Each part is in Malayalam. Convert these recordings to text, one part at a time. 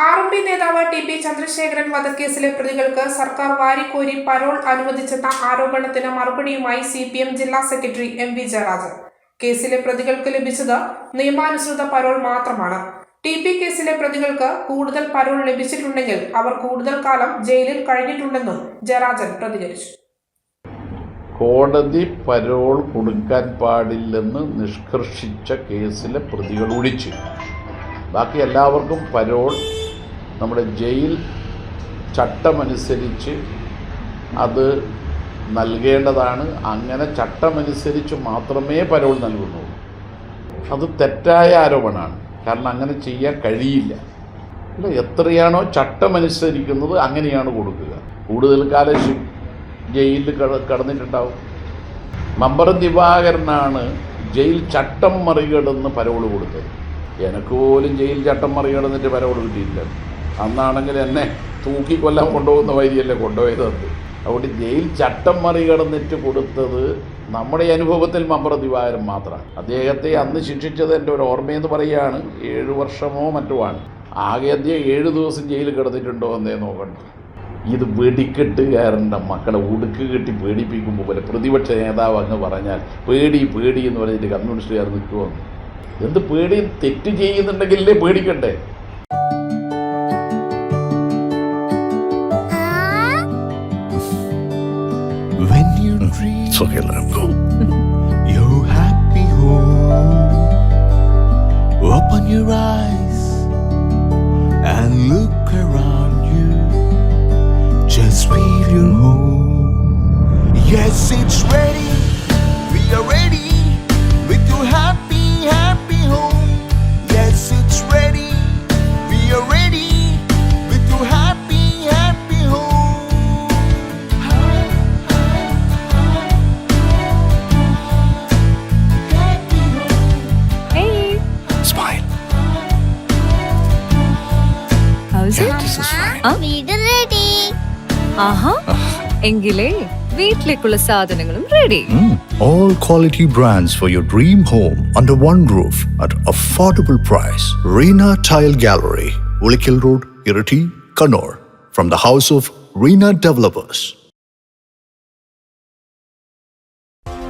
ആർ.എം.പി നേതാവ് ടി.പി. ചന്ദ്രശേഖരൻ വധക്കേസിലെ പ്രതികൾക്ക് സർക്കാർ വാരിക്കോരി പരോൾ അനുവദിച്ചെന്ന ആരോപണത്തിന് മറുപടിയുമായി സി.പി.എം ജില്ലാ സെക്രട്ടറി എം.വി. ജയരാജൻ. കേസിലെ പ്രതികൾക്ക് ലഭിച്ചത് നിയമാനുസൃത പരോൾ മാത്രമാണ്. ടി.പി. കേസിലെ പ്രതികൾക്ക് കൂടുതൽ പരോൾ ലഭിച്ചിട്ടുണ്ടെങ്കിൽ അവർ കൂടുതൽ കാലം ജയിലിൽ കഴിഞ്ഞിട്ടുണ്ടെന്നും ജയരാജൻ പ്രതികരിച്ചു. കോടതി പരോൾ കൊടുക്കാൻ പാടില്ലെന്ന് നിഷ്കർഷിച്ച കേസിലെ പ്രതികൾ ഒഴിച്ച് ബാക്കി എല്ലാവർക്കും പരോൾ നമ്മുടെ ജയിൽ ചട്ടമനുസരിച്ച് അത് നൽകേണ്ടതാണ്. അങ്ങനെ ചട്ടമനുസരിച്ച് മാത്രമേ പരോൾ നൽകുന്നുള്ളൂ. അത് തെറ്റായ ആരോപണമാണ്. കാരണം അങ്ങനെ ചെയ്യാൻ കഴിയില്ല. അല്ല, എത്രയാണോ ചട്ടമനുസരിക്കുന്നത് അങ്ങനെയാണ് കൊടുക്കുക. കൂടുതൽ കാലം ജയിലിൽ കടന്നിട്ടുണ്ടാവും. മമ്പറം ദിവാകരനാണ് ജയിൽ ചട്ടം മറികടന്ന് പരോൾ കൊടുത്തത്. എനിക്ക് പോലും ജയിൽ ചട്ടം മറികടന്നിട്ട് പരോൾ കിട്ടിയില്ല. അന്നാണെങ്കിൽ എന്നെ തൂക്കിക്കൊല്ലാൻ കൊണ്ടുപോകുന്ന വഴിയല്ലേ കൊണ്ടുപോയത്. അതുകൊണ്ട് ജയിൽ ചട്ടം മറികടന്നിട്ട് കൊടുത്തത് നമ്മുടെ അനുഭവത്തിൽ മമ്പറം ദിവാകരൻ മാത്രമാണ്. അദ്ദേഹത്തെ അന്ന് ശിക്ഷിച്ചത് എൻ്റെ ഒരു ഓർമ്മയെന്ന് പറയുകയാണ് 7 വർഷമോ മറ്റുമാണ്. ആകെ അദ്ദേഹം 7 ദിവസം ജയിലിൽ കിടന്നിട്ടുണ്ടോ എന്നേ നോക്കണ്ട. ഇത് വെടിക്കെട്ടുകാരൻ്റെ മക്കളെ ഉടുക്ക് കെട്ടി പേടിപ്പിക്കുമ്പോൾ പോലെ പ്രതിപക്ഷ നേതാവ് അങ്ങ് പറഞ്ഞാൽ പേടി എന്ന് പറഞ്ഞിട്ട് കമ്മ്യൂണിസ്റ്റുകാർ നിൽക്കുമെന്ന്. എന്ത് പേടി? തെറ്റ് ചെയ്യുന്നുണ്ടെങ്കിലേ പേടിക്കണ്ടേ? When you dream, it's okay, let him go. Your happy home. Open your eyes and look around you. Just feel your home. Yes, it's ready. We are ready with your happy home. Yes, it's ready. We are ready with your happy home. Smile. How's it? This is fine. വീട് റെഡി. ആഹാ, എങ്കിലേ വീട്ടിലേക്കുള്ള സാധനങ്ങളും ready. All quality brands for your dream home under one roof at affordable price. Reena Tile Gallery, Ulikil Road, Irati, Kannur. From the house of Reena Developers.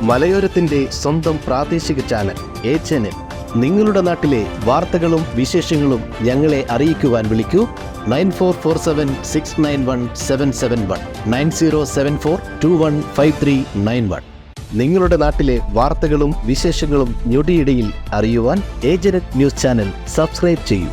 മലയോരത്തിന്റെ സ്വന്തം പ്രാദേശിക ചാനൽ എ ചാനൽ. നിങ്ങളുടെ നാട്ടിലെ വാർത്തകളും വിശേഷങ്ങളും ഞങ്ങളെ അറിയിക്കുവാൻ വിളിക്കൂ 9447691771 9074215391. നിങ്ങളുടെ നാട്ടിലെ വാർത്തകളും വിശേഷങ്ങളും ഞൊടിയിടയിൽ അറിയുവാൻ ഏജനറ്റ് ന്യൂസ് ചാനൽ സബ്സ്ക്രൈബ് ചെയ്യൂ.